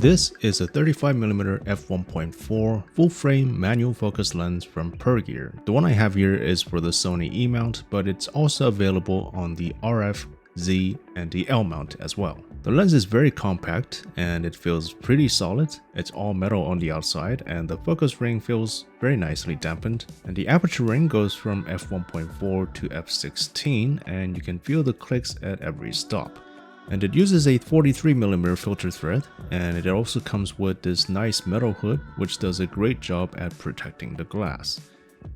This is a 35mm f1.4 full-frame manual focus lens from Pergear. The one I have here is for the Sony E mount, but it's also available on the RF, Z, and the L mount as well. The lens is very compact and it feels pretty solid. It's all metal on the outside and the focus ring feels very nicely dampened. And the aperture ring goes from f1.4 to f16 and you can feel the clicks at every stop. And it uses a 43mm filter thread, and it also comes with this nice metal hood which does a great job at protecting the glass.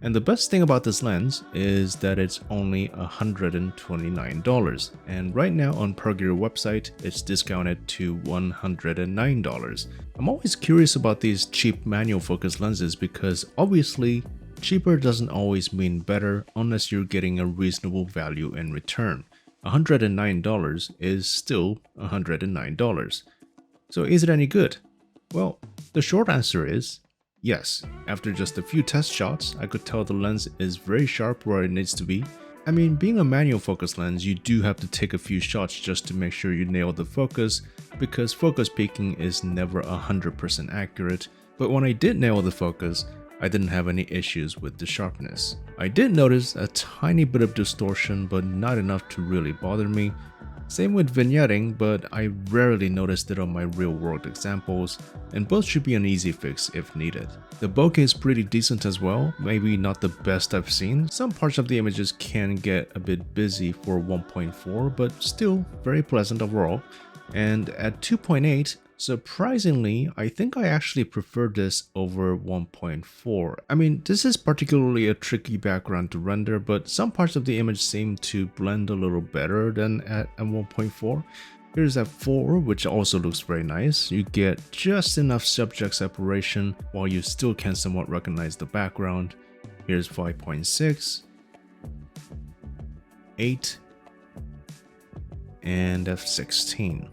And the best thing about this lens is that it's only $129, and right now on Pergear website it's discounted to $109. I'm always curious about these cheap manual focus lenses because obviously cheaper doesn't always mean better unless you're getting a reasonable value in return. $109 is still $109. So is it any good? Well, the short answer is yes. After just a few test shots, I could tell the lens is very sharp where it needs to be. I mean, being a manual focus lens, you do have to take a few shots just to make sure you nail the focus, because focus peaking is never 100% accurate. But when I did nail the focus, I didn't have any issues with the sharpness. I did notice a tiny bit of distortion, but not enough to really bother me. Same with vignetting, but I rarely noticed it on my real-world examples, and both should be an easy fix if needed. The bokeh is pretty decent as well, maybe not the best I've seen. Some parts of the images can get a bit busy for 1.4, but still very pleasant overall. And at 2.8, surprisingly, I think I actually prefer this over 1.4. I mean, this is particularly a tricky background to render, but some parts of the image seem to blend a little better than at 1.4. Here's f4, which also looks very nice. You get just enough subject separation while you still can somewhat recognize the background. Here's 5.6, 8, and f16.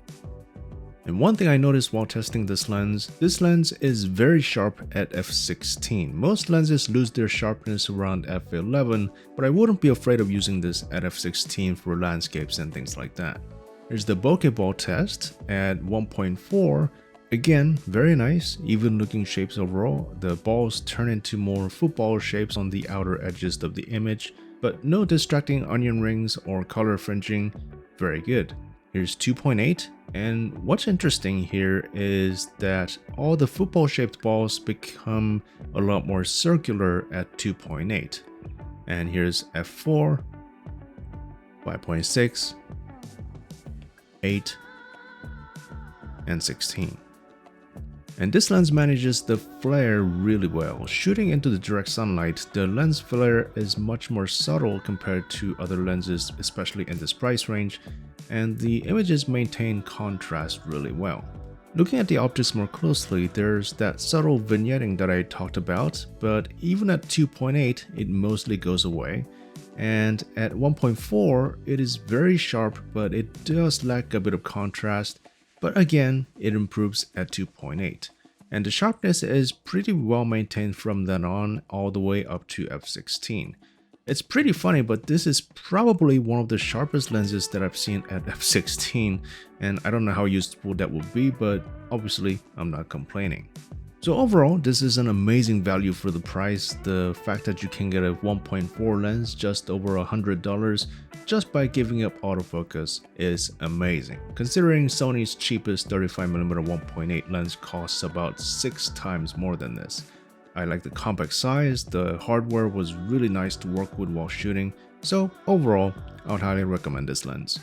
And one thing I noticed while testing this lens is very sharp at f16. Most lenses lose their sharpness around f11, but I wouldn't be afraid of using this at f16 for landscapes and things like that. Here's the bokeh ball test at 1.4. Again, very nice, even looking shapes overall. The balls turn into more football shapes on the outer edges of the image, but no distracting onion rings or color fringing. Very good. Here's 2.8, and what's interesting here is that all the football-shaped balls become a lot more circular at 2.8. And here's f4, 5.6, 8, and 16. And this lens manages the flare really well. Shooting into the direct sunlight, the lens flare is much more subtle compared to other lenses, especially in this price range, and the images maintain contrast really well. Looking at the optics more closely, there's that subtle vignetting that I talked about, but even at 2.8, it mostly goes away. And at 1.4, it is very sharp, but it does lack a bit of contrast. But again, it improves at 2.8. And the sharpness is pretty well maintained from then on all the way up to f16. It's pretty funny, but this is probably one of the sharpest lenses that I've seen at f16, and I don't know how useful that will be, but obviously I'm not complaining. So overall, this is an amazing value for the price. The fact that you can get a 1.4 lens just over $100 just by giving up autofocus is amazing. Considering Sony's cheapest 35mm 1.8 lens costs about 6 times more than this. I like the compact size, the hardware was really nice to work with while shooting, so overall, I would highly recommend this lens.